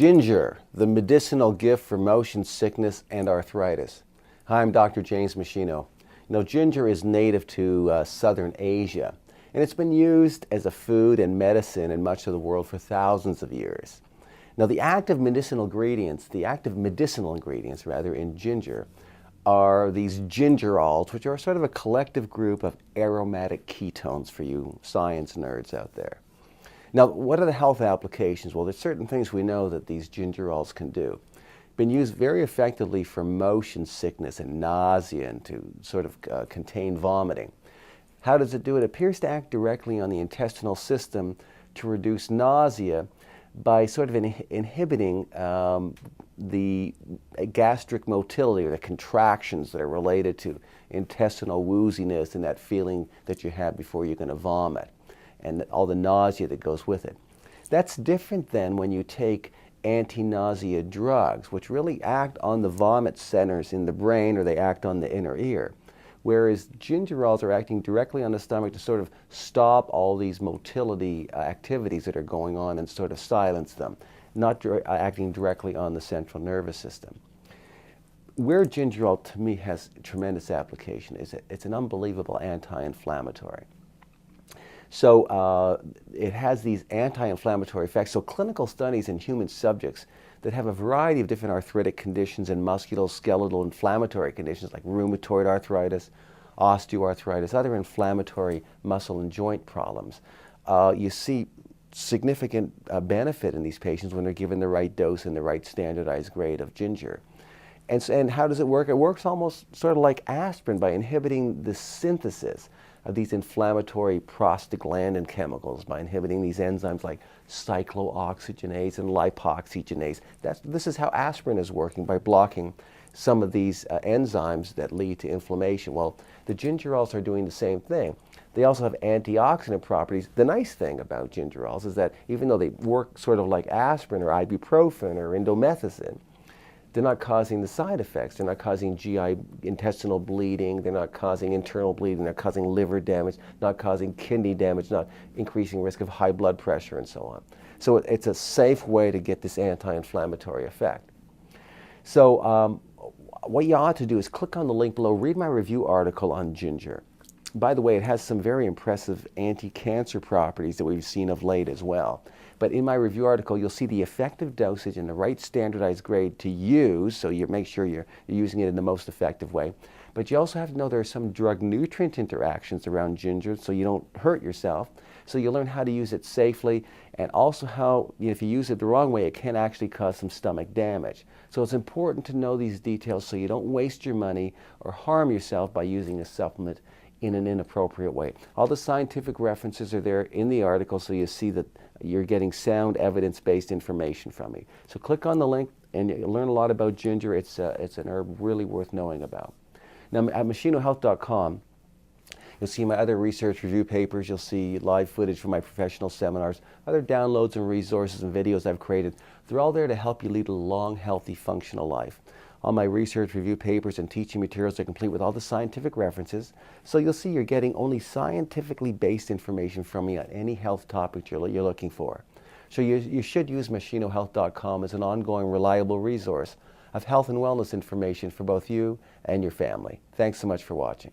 Ginger, the medicinal gift for motion sickness and arthritis. Hi, I'm Dr. James Machino. Ginger is native to Southern Asia, and it's been used as a food and medicine in much of the world for thousands of years. Now, the active medicinal ingredients in ginger are these gingerols, which are sort of a collective group of aromatic ketones for you science nerds out there. Now, what are the health applications? Well, there's certain things we know that these gingerols can do. Been used very effectively for motion sickness and nausea and to sort of contain vomiting. How does it do it? It appears to act directly on the intestinal system to reduce nausea by sort of inhibiting the gastric motility, or the contractions that are related to intestinal wooziness and that feeling that you have before you're going to vomit, and all the nausea that goes with it. That's different than when you take anti-nausea drugs, which really act on the vomit centers in the brain, or they act on the inner ear. Whereas gingerols are acting directly on the stomach to sort of stop all these motility activities that are going on and sort of silence them, not acting directly on the central nervous system. Where gingerol, to me, has tremendous application is it's an unbelievable anti-inflammatory. So it has these anti-inflammatory effects. So clinical studies in human subjects that have a variety of different arthritic conditions and musculoskeletal inflammatory conditions like rheumatoid arthritis, osteoarthritis, other inflammatory muscle and joint problems, you see significant benefit in these patients when they're given the right dose and the right standardized grade of ginger. And how does it work? It works almost sort of like aspirin by inhibiting the synthesis of these inflammatory prostaglandin chemicals, by inhibiting these enzymes like cyclooxygenase and lipoxygenase. This is how aspirin is working, by blocking some of these enzymes that lead to inflammation. Well, the gingerols are doing the same thing. They also have antioxidant properties. The nice thing about gingerols is that even though they work sort of like aspirin or ibuprofen or indomethacin, they're not causing the side effects. They're not causing GI intestinal bleeding. They're not causing internal bleeding. They're causing liver damage, not causing kidney damage, not increasing risk of high blood pressure and so on. So it's a safe way to get this anti-inflammatory effect. So what you ought to do is click on the link below, read my review article on ginger. By the way, it has some very impressive anti-cancer properties that we've seen of late as well. But in my review article, you'll see the effective dosage and the right standardized grade to use, so you make sure you're using it in the most effective way. But you also have to know there are some drug-nutrient interactions around ginger, so you don't hurt yourself. So you learn how to use it safely, and also how, if you use it the wrong way, it can actually cause some stomach damage. So it's important to know these details so you don't waste your money or harm yourself by using a supplement in an inappropriate way. All the scientific references are there in the article, so you see that you're getting sound evidence-based information from me. So click on the link and you'll learn a lot about ginger. It's an herb really worth knowing about. Now at machinohealth.com, you'll see my other research review papers. You'll see live footage from my professional seminars, other downloads and resources and videos I've created. They're all there to help you lead a long, healthy, functional life. All my research review papers and teaching materials are complete with all the scientific references. So you'll see you're getting only scientifically based information from me on any health topic you're looking for. So you should use machinohealth.com as an ongoing, reliable resource of health and wellness information for both you and your family. Thanks so much for watching.